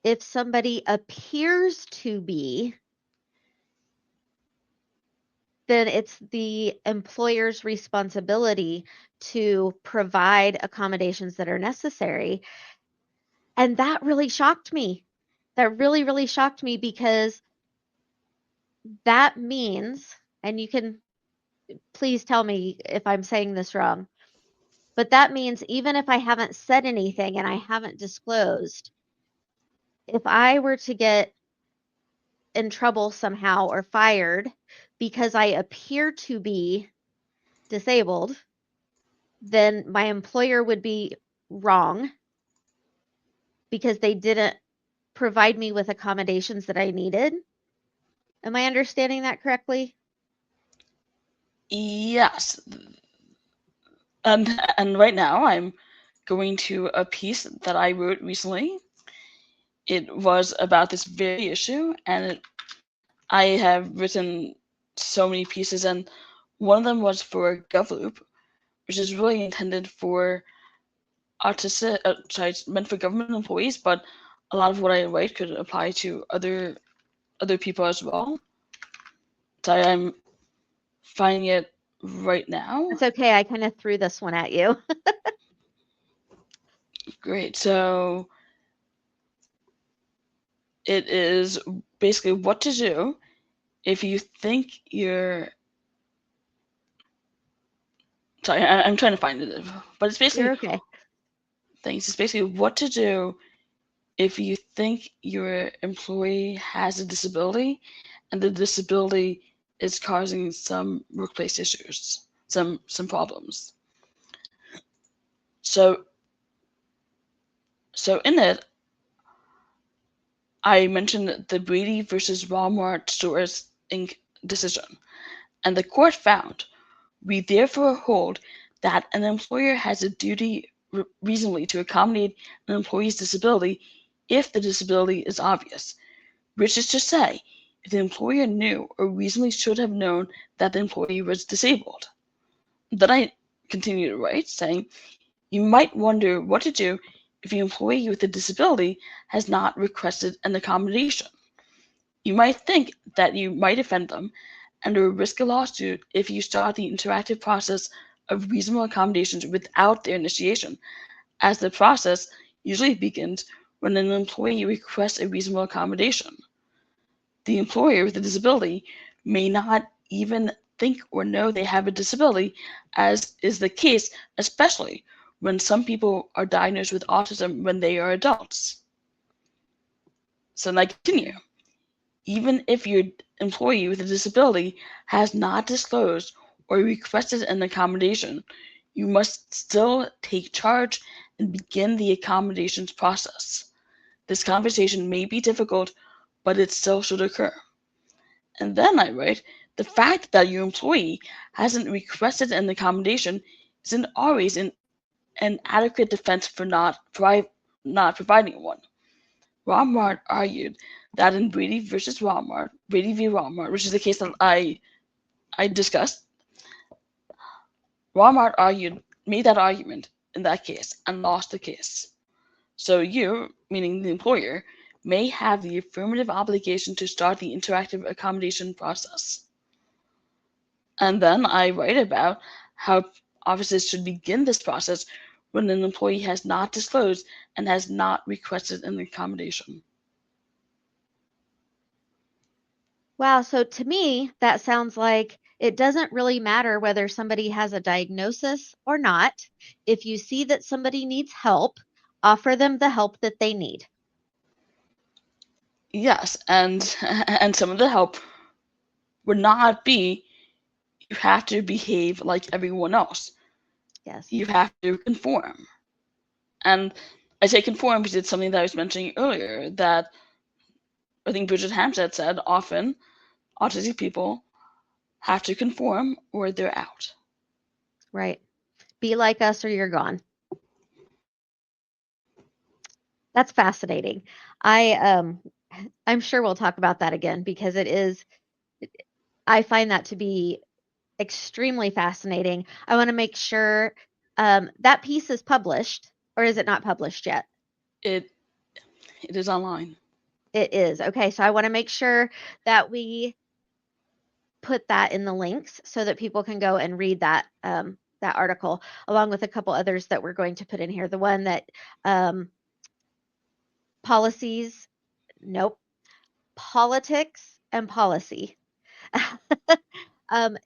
if somebody appears to be, then it's the employer's responsibility to provide accommodations that are necessary. And that really shocked me. That really, really shocked me, because that means, and you can please tell me if I'm saying this wrong, but that means even if I haven't said anything and I haven't disclosed, if I were to get in trouble somehow or fired because I appear to be disabled, then my employer would be wrong because they didn't provide me with accommodations that I needed. Am I understanding that correctly? Yes. And right now I'm going to a piece that I wrote recently. It was about this very issue, and I have written so many pieces, and one of them was for GovLoop, which is really intended for autistic, sorry, it's meant for government employees, but a lot of what I write could apply to other people as well. Sorry, I'm finding it right now. It's okay. I kind of threw this one at you. Great. So it is basically what to do if you think you're. Sorry, I'm trying to find it, but it's basically You're okay. things. It's basically what to do if you think your employee has a disability and the disability is causing some workplace issues, some problems. So in it, I mentioned the Brady versus Walmart Stores Inc. decision, and the court found, we therefore hold that an employer has a duty reasonably to accommodate an employee's disability if the disability is obvious, which is to say, if the employer knew or reasonably should have known that the employee was disabled. Then I continue to write, saying, you might wonder what to do if the employee with a disability has not requested an accommodation. You might think that you might offend them and risk a lawsuit if you start the interactive process of reasonable accommodations without their initiation, as the process usually begins when an employee requests a reasonable accommodation. The employer with a disability may not even think or know they have a disability, as is the case especially when some people are diagnosed with autism when they are adults. So now I continue. Even if your employee with a disability has not disclosed or requested an accommodation, you must still take charge and begin the accommodations process. This conversation may be difficult, but it still should occur. And then I write, the fact that your employee hasn't requested an accommodation isn't always an adequate defense for not providing one. Walmart argued that in Brady v. Walmart, which is the case that I discussed, Walmart made that argument in that case and lost the case. So you, meaning the employer, may have the affirmative obligation to start the interactive accommodation process. And then I write about how offices should begin this process when an employee has not disclosed and has not requested an accommodation. Wow. So to me, that sounds like it doesn't really matter whether somebody has a diagnosis or not. If you see that somebody needs help, offer them the help that they need. Yes, and some of the help would not be you have to behave like everyone else. Yes. You have to conform. And I say conform because it's something that I was mentioning earlier that I think Bridget Hampstead said often autistic people have to conform or they're out. Right. Be like us or you're gone. That's fascinating. I I'm sure we'll talk about that again because I find that to be extremely fascinating. I want to make sure that piece is published, or is it not published yet? It is online. It is. Okay, so I want to make sure that we put that in the links so that people can go and read that article along with a couple others that we're going to put in here. The one that policies, nope, politics and policy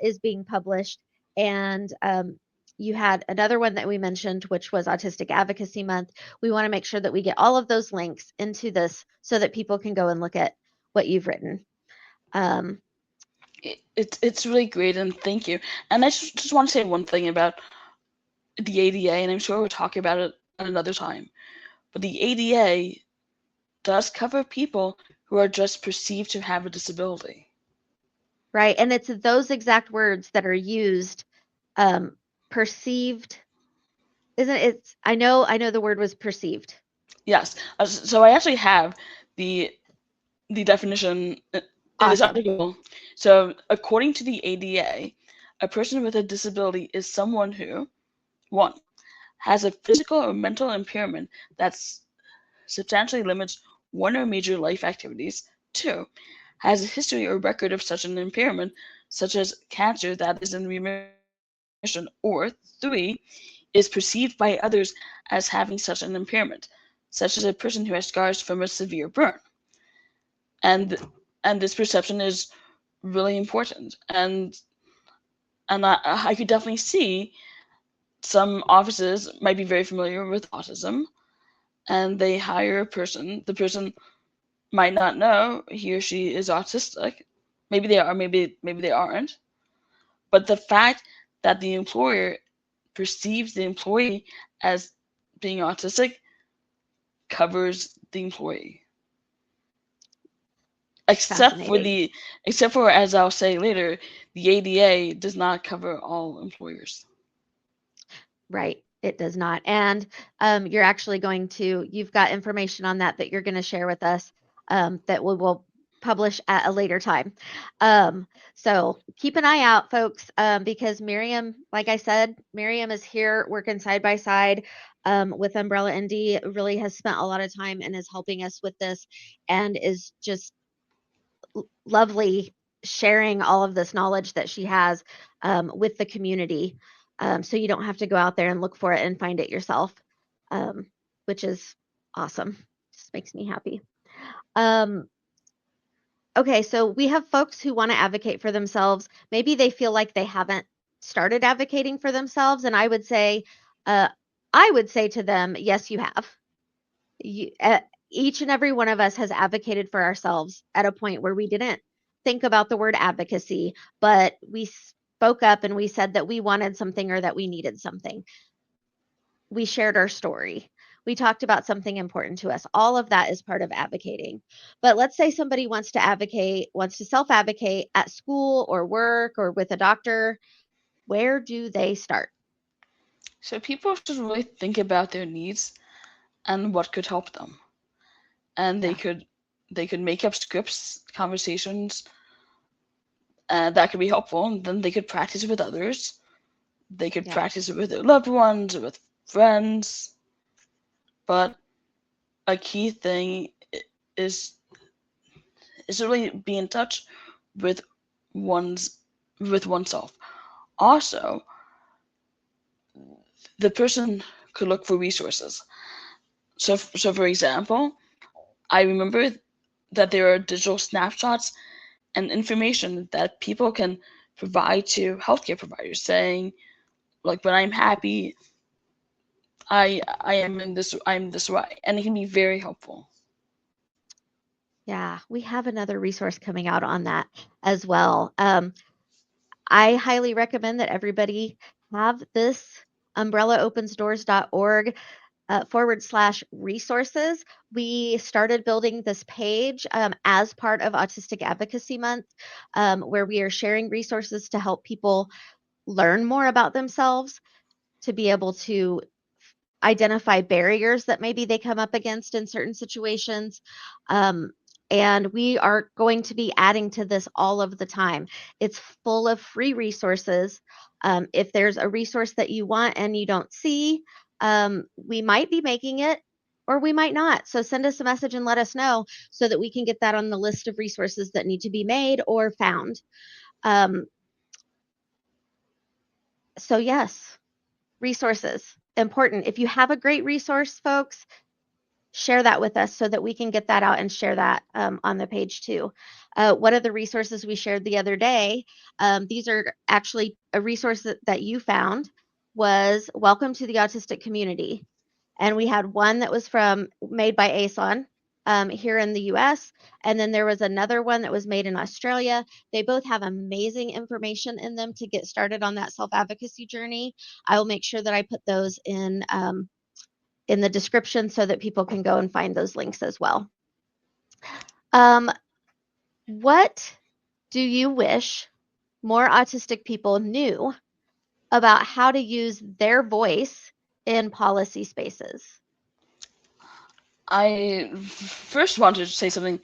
is being published. And you had another one that we mentioned, which was Autistic Advocacy Month. We want to make sure that we get all of those links into this so that people can go and look at what you've written. It's really great, and thank you. And I just want to say one thing about the ADA, and I'm sure we'll talk about it at another time. But the ADA does cover people who are just perceived to have a disability. Right. And it's those exact words that are used, perceived. Isn't it? I know the word was perceived. Yes. So I actually have the definition in this Awesome. article. So according to the ADA, a person with a disability is someone who, one, has a physical or mental impairment that substantially limits one or major life activities. Two, has a history or record of such an impairment, such as cancer that is in remission. Or three, is perceived by others as having such an impairment, such as a person who has scars from a severe burn. And this perception is really important. And I could definitely see some offices might be very familiar with autism, and they hire a person. The person might not know he or she is autistic. Maybe they are, maybe they aren't. But the fact that the employer perceives the employee as being autistic covers the employee. Fascinating. Except for, as I'll say later, the ADA does not cover all employers. Right. It does not. And you're actually you've got information on that you're going to share with us that we will publish at a later time. So keep an eye out, folks, because Miriam, like I said, Miriam is here working side by side with Umbrella ND, really has spent a lot of time and is helping us with this and is just lovely sharing all of this knowledge that she has with the community. So you don't have to go out there and look for it and find it yourself, which is awesome. Just makes me happy. Okay, so we have folks who want to advocate for themselves. Maybe they feel like they haven't started advocating for themselves, and uh, I would say to them, yes, you have. Each and every one of us has advocated for ourselves at a point where we didn't think about the word advocacy, but we spoke up and we said that we wanted something or that we needed something. We shared our story. We talked about something important to us. All of that is part of advocating. But let's say somebody wants to self advocate at school or work or with a doctor. Where do they start? So people should really think about their needs and what could help them. And Yeah. they could make up scripts, conversations that could be helpful, and then they could practice it with others. They could Yeah. practice it with their loved ones, with friends. But a key thing is to really be in touch with oneself. Also, the person could look for resources. So for example, I remember that there are digital snapshots and information that people can provide to healthcare providers, saying, like, when I'm happy, I'm this way, and it can be very helpful. Yeah, we have another resource coming out on that as well. I highly recommend that everybody have this umbrellaopensdoors.org /resources. We started building this page as part of Autistic Advocacy Month, where we are sharing resources to help people learn more about themselves, to be able to identify barriers that maybe they come up against in certain situations, and we are going to be adding to this all of the time. It's full of free resources. If there's a resource that you want and you don't see, we might be making it or we might not. So send us a message and let us know so that we can get that on the list of resources that need to be made or found. So yes, resources, important. If you have a great resource, folks, share that with us so that we can get that out and share that on the page too. One of the resources we shared the other day, these are actually a resource that you found, was Welcome to the Autistic Community. And we had one that was made by ASON here in the US. And then there was another one that was made in Australia. They both have amazing information in them to get started on that self-advocacy journey. I will make sure that I put those in the description so that people can go and find those links as well. What do you wish more autistic people knew about how to use their voice in policy spaces? I first wanted to say something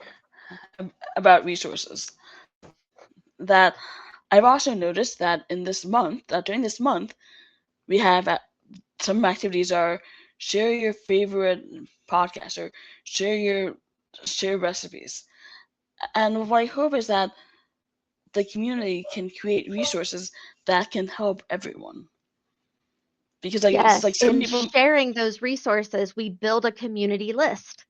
about resources. That I've also noticed that during this month, we have some activities are share your favorite podcast or share recipes. And what I hope is that the community can create resources that can help everyone. Because it's Yes, like some in people, sharing those resources, we build a community list.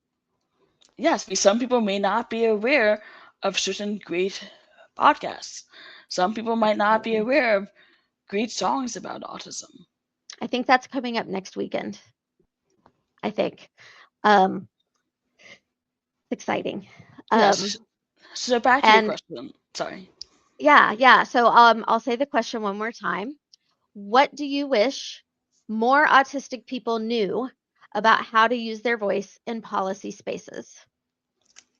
yes, some people may not be aware of certain great podcasts. Some people might not be aware of great songs about autism. I think that's coming up next weekend. I think. Um, exciting. Yes. So back to your And question. Sorry. yeah. So I'll say the question one more time. What do you wish more autistic people knew about how to use their voice in policy spaces?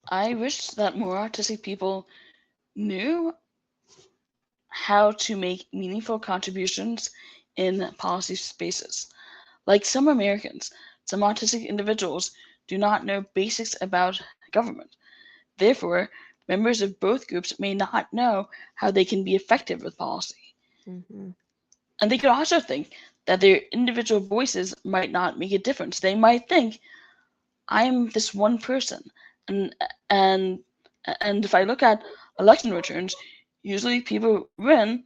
I wish that more autistic people knew how to make meaningful contributions in policy spaces. Like some Americans, some autistic individuals do not know basics about government. Therefore, members of both groups may not know how they can be effective with policy. Mm-hmm. And they could also think that their individual voices might not make a difference. They might think, I'm this one person, and and and if I look at election returns, usually people win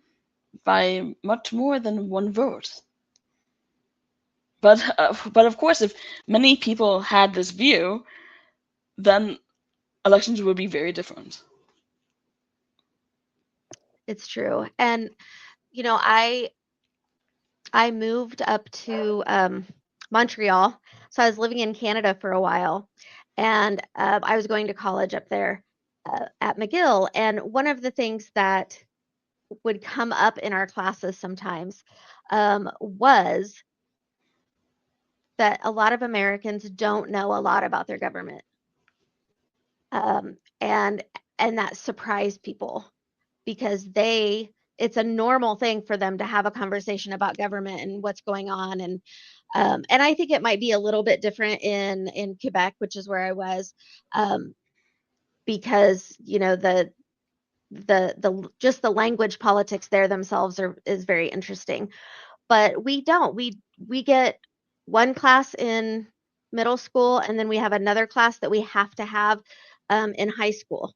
by much more than one vote. But of course, if many people had this view, then elections would be very different. It's true. And I moved up to Montreal, so I was living in Canada for a while, and I was going to college up there at McGill. And one of the things that would come up in our classes sometimes was that a lot of Americans don't know a lot about their government, and that surprised people because it's a normal thing for them to have a conversation about government and what's going on. And I think it might be a little bit different in Quebec, which is where I was, because the just the language politics there themselves is very interesting. But we get one class in middle school, and then we have another class that we have to have in high school.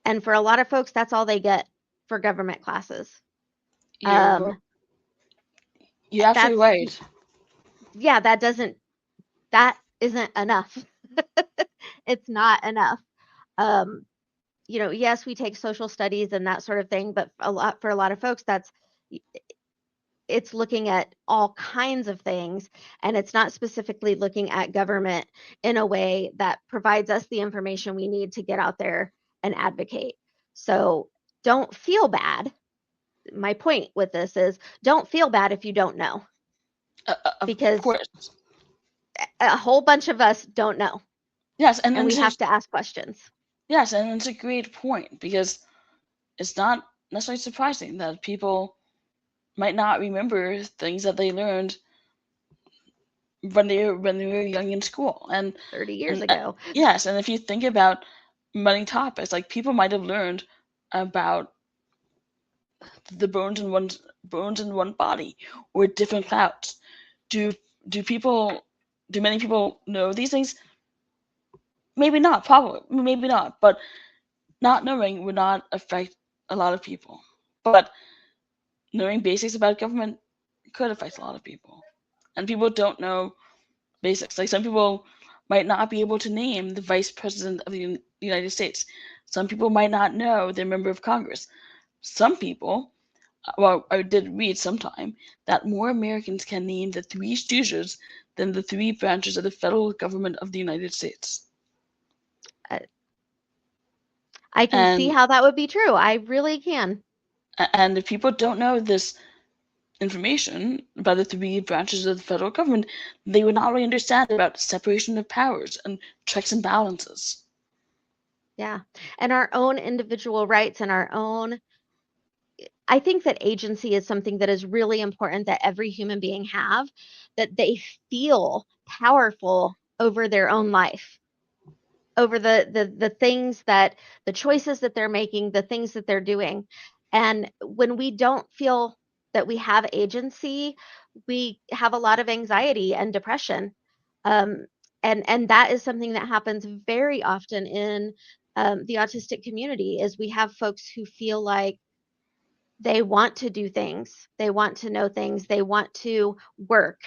And for a lot of folks, that's all they get for government classes. You're Um, you're absolutely that's right. Yeah, that isn't enough. It's not enough. Um, yes, we take social studies and that sort of thing, but for a lot of folks, it's looking at all kinds of things, and it's not specifically looking at government in a way that provides us the information we need to get out there and advocate. So don't feel bad. My point with this is don't feel bad if you don't know, Of because course. a whole bunch of us don't know, Yes, and we have to ask questions. yes, and it's a great point because it's not necessarily surprising that people might not remember things that they learned when they were young in school. 30 years And ago. yes, and if you think about many topics. Like people might have learned about the bones in one body or different clouds. Do do people do many people know these things? Maybe not, probably, maybe not. But not knowing would not affect a lot of people. But knowing basics about government could affect a lot of people. And people don't know basics. Like some people might not be able to name the vice president of the United States. Some people might not know their member of Congress. Some people, well, I did read sometime that more Americans can name the three stooges than the three branches of the federal government of the United States. I can see how that would be true. I really can. And if people don't know this information about the three branches of the federal government, they would not really understand about separation of powers and checks and balances. Yeah. And our own individual rights and our own, I think that agency is something that is really important that every human being have, that they feel powerful over their own life, over the things that, the choices that they're making, the things that they're doing. And when we don't feel that we have agency, we have a lot of anxiety and depression. And that is something that happens very often in the autistic community, is we have folks who feel like they want to do things, they want to know things, they want to work,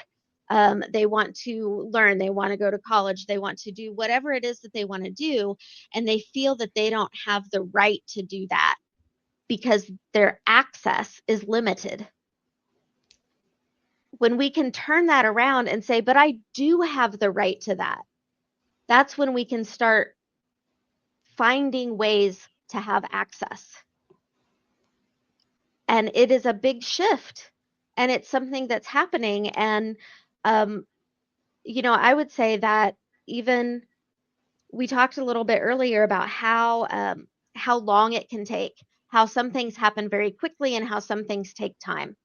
they want to learn, they want to go to college, they want to do whatever it is that they want to do, and they feel that they don't have the right to do that because their access is limited. When we can turn that around and say, but I do have the right to that, that's when we can start finding ways to have access. And it is a big shift, and it's something that's happening. And I would say that, even we talked a little bit earlier about how long it can take, how some things happen very quickly and how some things take time.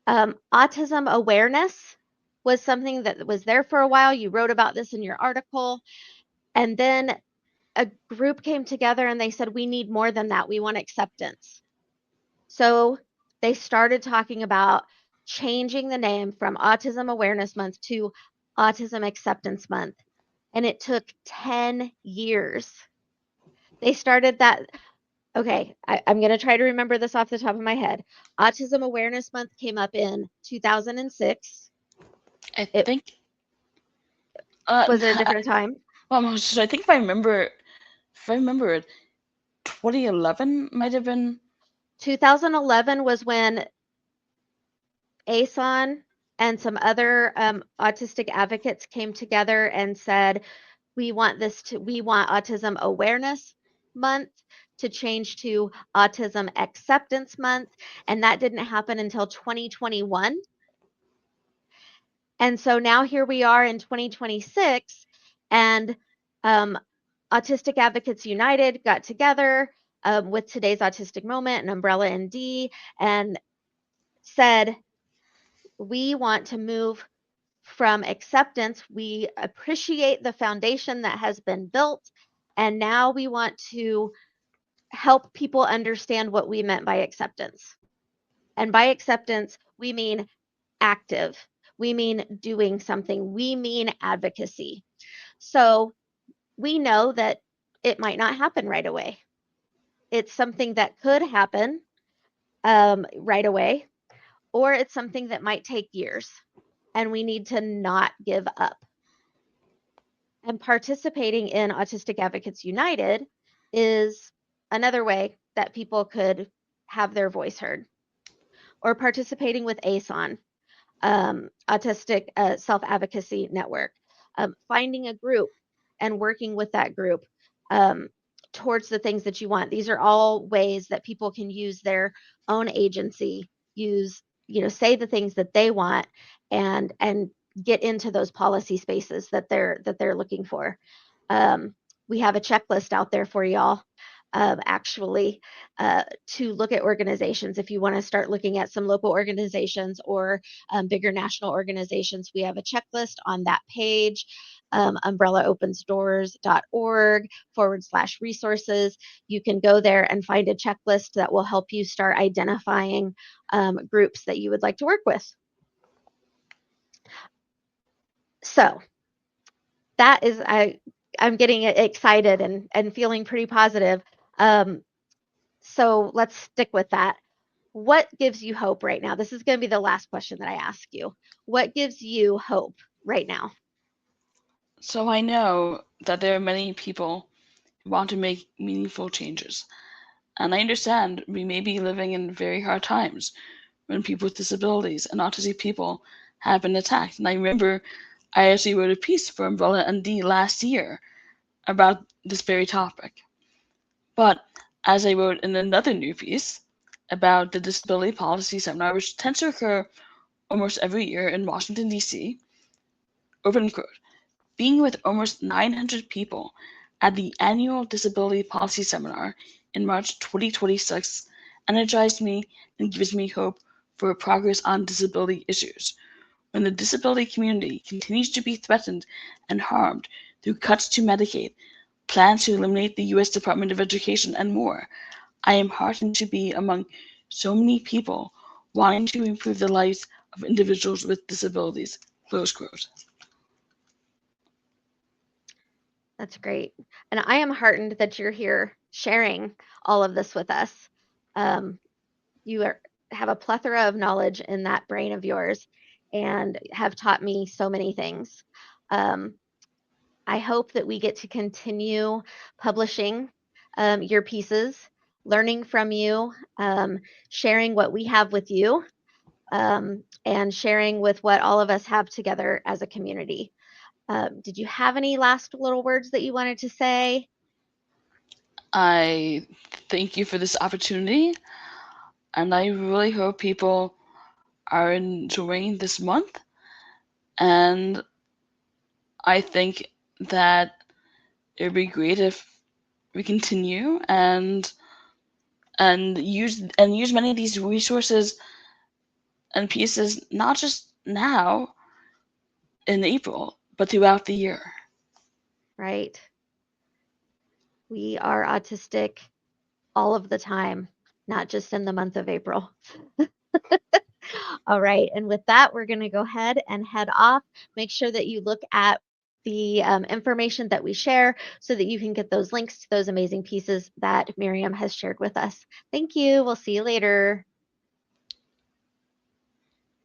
Autism awareness was something that was there for a while. You wrote about this in your article, and then a group came together and they said, we need more than that. We want acceptance. So they started talking about changing the name from Autism Awareness Month to Autism Acceptance Month. And it took 10 years. They started that. Okay, I'm going to try to remember this off the top of my head. Autism Awareness Month came up in 2006. I think. Was it a different time? Well, so I think if I remember it, 2011 might have been. 2011 was when ASON and some other autistic advocates came together and said, we want Autism Awareness Month to change to Autism Acceptance Month. And that didn't happen until 2021. And so now here we are in 2026, and Autistic Advocates United got together with Today's Autistic Moment and Umbrella ND and said, we want to move from acceptance. We appreciate the foundation that has been built, and now we want to help people understand what we meant by acceptance. And by acceptance, we mean active. We mean doing something. We mean advocacy. So we know that it might not happen right away. It's something that could happen right away, or it's something that might take years, and we need to not give up. And participating in Autistic Advocates United is another way that people could have their voice heard. Or participating with ASON, Autistic Self-Advocacy Network, finding a group and working with that group towards the things that you want. These are all ways that people can use their own agency, say the things that they want, and get into those policy spaces that they're looking for. We have a checklist out there for y'all. actually, to look at organizations. If you want to start looking at some local organizations or bigger national organizations, we have a checklist on that page, umbrellaopensdoors.org/resources. You can go there and find a checklist that will help you start identifying groups that you would like to work with. So that is, I'm getting excited and feeling pretty positive. So let's stick with that. What gives you hope right now? This is going to be the last question that I ask you. What gives you hope right now? So I know that there are many people who want to make meaningful changes. And I understand we may be living in very hard times when people with disabilities and autistic people have been attacked. And I remember I actually wrote a piece for Umbrella ND last year about this very topic. But as I wrote in another new piece about the disability policy seminar, which tends to occur almost every year in Washington, D.C., open quote, being with almost 900 people at the annual Disability Policy Seminar in March 2026 energized me and gives me hope for progress on disability issues. When the disability community continues to be threatened and harmed through cuts to Medicaid, plans to eliminate the U.S. Department of Education, and more, I am heartened to be among so many people wanting to improve the lives of individuals with disabilities. Close quote. That's great. And I am heartened that you're here sharing all of this with us. You have a plethora of knowledge in that brain of yours and have taught me so many things. I hope that we get to continue publishing your pieces, learning from you, sharing what we have with you, and sharing with what all of us have together as a community. Did you have any last little words that you wanted to say? I thank you for this opportunity, and I really hope people are enjoying this month. And I think that it would be great if we continue and use many of these resources and pieces, not just now in April, but throughout the year. Right. We are autistic all of the time, not just in the month of April. All right. And with that, we're going to go ahead and head off. Make sure that you look at the information that we share so that you can get those links to those amazing pieces that Miriam has shared with us. Thank you. We'll see you later.